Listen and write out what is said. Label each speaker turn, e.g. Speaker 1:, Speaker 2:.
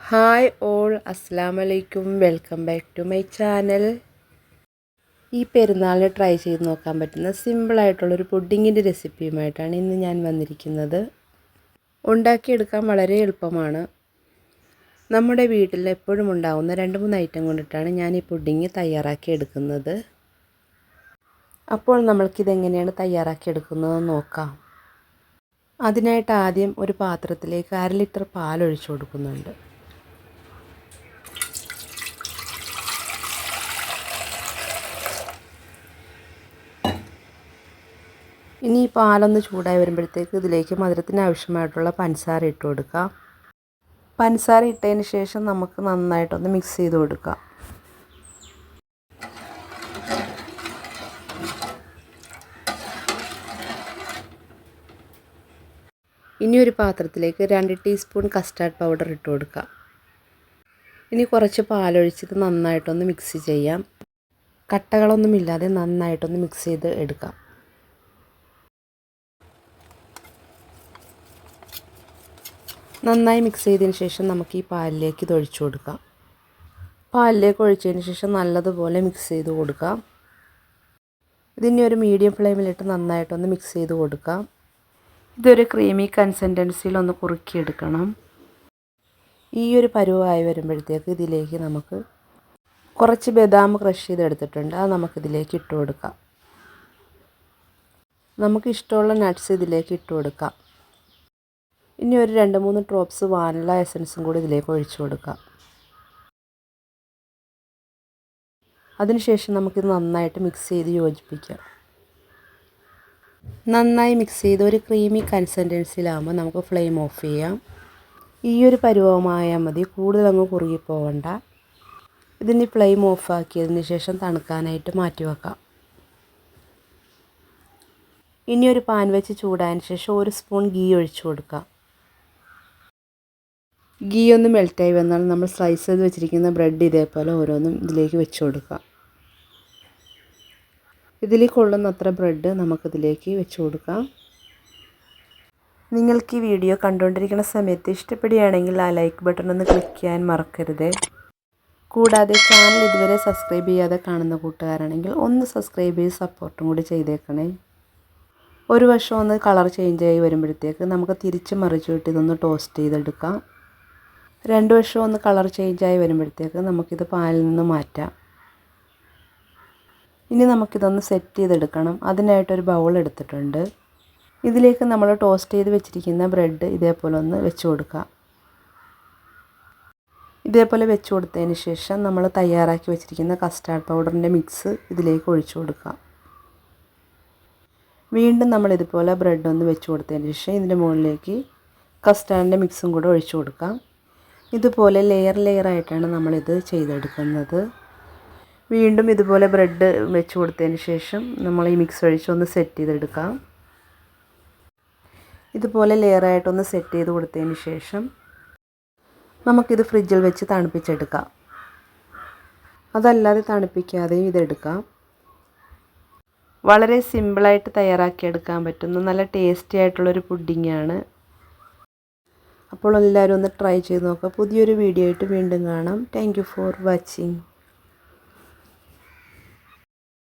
Speaker 1: Hi all, അസ്സലാമു അലൈക്കും. Welcome back to my channel. ഈ പെരുന്നാളിന് ട്രൈ ചെയ്ത് നോക്കാൻ പറ്റുന്ന സിമ്പിളായിട്ടുള്ളൊരു പുഡിങ്ങിൻ്റെ റെസിപ്പിയുമായിട്ടാണ് ഇന്ന് ഞാൻ വന്നിരിക്കുന്നത്. ഉണ്ടാക്കിയെടുക്കാൻ വളരെ എളുപ്പമാണ്. നമ്മുടെ വീട്ടിൽ എപ്പോഴും ഉണ്ടാകുന്ന 2-3 ഐറ്റം കൊണ്ടിട്ടാണ് ഞാൻ ഈ പുഡിങ് തയ്യാറാക്കി എടുക്കുന്നത്. അപ്പോൾ നമ്മൾക്കിതെങ്ങനെയാണ് തയ്യാറാക്കിയെടുക്കുന്നതെന്ന് നോക്കാം. അതിനായിട്ട് ആദ്യം ഒരു പാത്രത്തിലേക്ക് 1/2 ലിറ്റർ പാൽ ഒഴിച്ചു കൊടുക്കുന്നുണ്ട്. ഇനി ഈ പാലൊന്ന് ചൂടായി വരുമ്പോഴത്തേക്ക് ഇതിലേക്ക് മധുരത്തിന് ആവശ്യമായിട്ടുള്ള പഞ്ചസാര ഇട്ട് കൊടുക്കാം. പഞ്ചസാര ഇട്ടതിന് ശേഷം നമുക്ക് നന്നായിട്ടൊന്ന് മിക്സ് ചെയ്ത് കൊടുക്കാം. ഇനി ഒരു പാത്രത്തിലേക്ക് 2 ടീസ്പൂൺ കസ്റ്റാർഡ് പൗഡർ ഇട്ട് കൊടുക്കാം. ഇനി കുറച്ച് പാലൊഴിച്ചിട്ട് നന്നായിട്ടൊന്ന് മിക്സ് ചെയ്യാം. കട്ടകളൊന്നുമില്ലാതെ നന്നായിട്ടൊന്ന് മിക്സ് ചെയ്ത് എടുക്കാം. നന്നായി മിക്സ് ചെയ്തതിന് ശേഷം നമുക്ക് ഈ പാലിലേക്ക് ഇത് ഒഴിച്ചു കൊടുക്കാം. പാലിലേക്ക് ഒഴിച്ചതിന് ശേഷം നല്ലതുപോലെ മിക്സ് ചെയ്ത് കൊടുക്കാം. ഇതിനെ ഒരു മീഡിയം ഫ്ലെയിമിലിട്ട് നന്നായിട്ടൊന്ന് മിക്സ് ചെയ്ത് കൊടുക്കാം. ഇതൊരു ക്രീമി കൺസിസ്റ്റൻസിയിൽ ഒന്ന് കുറുക്കിയെടുക്കണം. ഈ ഒരു പരുവമായി വരുമ്പോഴത്തേക്ക് ഇതിലേക്ക് നമുക്ക് കുറച്ച് ബദാം ക്രഷ് ചെയ്തെടുത്തിട്ടുണ്ട്. അത് നമുക്കിതിലേക്ക് ഇട്ട് കൊടുക്കാം. നമുക്ക് ഇഷ്ടമുള്ള നട്ട്സ് ഇതിലേക്ക് ഇട്ട് കൊടുക്കാം. ഇനി ഒരു 2-3 ഡ്രോപ്സ് വാനില എസൻസും കൂടി ഇതിലേക്ക് ഒഴിച്ചു കൊടുക്കാം. അതിനുശേഷം നമുക്കിത് നന്നായിട്ട് മിക്സ് ചെയ്ത് യോജിപ്പിക്കാം. നന്നായി മിക്സ് ചെയ്ത് ഒരു ക്രീമി കൺസിസ്റ്റൻസിയിലാകുമ്പോൾ നമുക്ക് ഫ്ലെയിം ഓഫ് ചെയ്യാം. ഈ ഒരു പരുവമായാൽ മതി, കൂടുതലങ്ങ് കുറുകി പോകണ്ട. ഇതിന് ഫ്ലെയിം ഓഫാക്കിയതിന് ശേഷം തണുക്കാനായിട്ട് മാറ്റി വെക്കാം. ഇനി ഒരു പാൻ വെച്ച് ചൂടായതിന് ശേഷം 1 സ്പൂൺ ഗീ ഒഴിച്ചു കൊടുക്കാം. ഗീ ഒന്ന് മെൽറ്റായി വന്നാൽ നമ്മൾ സ്ലൈസ് ചെയ്ത് വെച്ചിരിക്കുന്ന ബ്രെഡ് ഇതേപോലെ ഓരോന്നും ഇതിലേക്ക് വെച്ച് കൊടുക്കാം. ഇതിൽ കൊള്ളുന്നത്ര ബ്രെഡ് നമുക്കിതിലേക്ക് വെച്ച് കൊടുക്കാം. നിങ്ങൾക്ക് ഈ വീഡിയോ കണ്ടുകൊണ്ടിരിക്കുന്ന സമയത്ത് ഇഷ്ടപ്പെടുകയാണെങ്കിൽ ആ ലൈക്ക് ബട്ടൺ ഒന്ന് ക്ലിക്ക് ചെയ്യാൻ മറക്കരുത്. കൂടാതെ ചാനൽ ഇതുവരെ സബ്സ്ക്രൈബ് ചെയ്യാതെ കാണുന്ന കൂട്ടുകാരാണെങ്കിൽ ഒന്ന് സബ്സ്ക്രൈബ് ചെയ്ത് സപ്പോർട്ടും കൂടി ചെയ്തേക്കണേ. ഒരു വശം ഒന്ന് കളർ ചേഞ്ച് ആയി വരുമ്പോഴത്തേക്ക് നമുക്ക് തിരിച്ച് മറിച്ച് വിട്ട് ഇതൊന്ന് ടോസ്റ്റ് ചെയ്തെടുക്കാം. 2 വശവും ഒന്ന് കളർ ചേഞ്ച് ആയി വരുമ്പോഴത്തേക്ക് നമുക്കിത് പാലിൽ നിന്ന് മാറ്റാം. ഇനി നമുക്കിതൊന്ന് സെറ്റ് ചെയ്തെടുക്കണം. അതിനായിട്ടൊരു ബൗൾ എടുത്തിട്ടുണ്ട്. ഇതിലേക്ക് നമ്മൾ ടോസ്റ്റ് ചെയ്ത് വെച്ചിരിക്കുന്ന ബ്രെഡ് ഇതേപോലെ ഒന്ന് വെച്ച് കൊടുക്കാം. ഇതേപോലെ വെച്ച് കൊടുത്തതിന് ശേഷം നമ്മൾ തയ്യാറാക്കി വെച്ചിരിക്കുന്ന കസ്റ്റാർഡ് പൗഡറിൻ്റെ മിക്സ് ഇതിലേക്ക് ഒഴിച്ചു കൊടുക്കാം. വീണ്ടും നമ്മൾ ഇതുപോലെ ബ്രെഡ് ഒന്ന് വെച്ച് കൊടുത്തതിന് ശേഷം ഇതിൻ്റെ മുകളിലേക്ക് കസ്റ്റാർഡിൻ്റെ മിക്സും കൂടെ ഒഴിച്ചു കൊടുക്കാം. ഇതുപോലെ ലെയർ ആയിട്ടാണ് നമ്മളിത് ചെയ്തെടുക്കുന്നത്. വീണ്ടും ഇതുപോലെ ബ്രെഡ് വെച്ച് കൊടുത്തതിന് ശേഷം നമ്മൾ ഈ മിക്സ് ഒഴിച്ചൊന്ന് സെറ്റ് ചെയ്തെടുക്കാം. ഇതുപോലെ ലെയറായിട്ടൊന്ന് സെറ്റ് ചെയ്ത് കൊടുത്തതിന് ശേഷം നമുക്കിത് ഫ്രിഡ്ജിൽ വെച്ച് തണുപ്പിച്ചെടുക്കാം. അതല്ലാതെ തണുപ്പിക്കാതെയും ഇതെടുക്കാം. വളരെ സിമ്പിളായിട്ട് തയ്യാറാക്കിയെടുക്കാൻ പറ്റുന്ന നല്ല ടേസ്റ്റി ആയിട്ടുള്ളൊരു പുഡിങ്ങാണ്. അപ്പോൾ എല്ലാവരും ഒന്ന് ട്രൈ ചെയ്ത് നോക്കുക. പുതിയൊരു വീഡിയോ ആയിട്ട് വീണ്ടും കാണാം. Thank you for watching.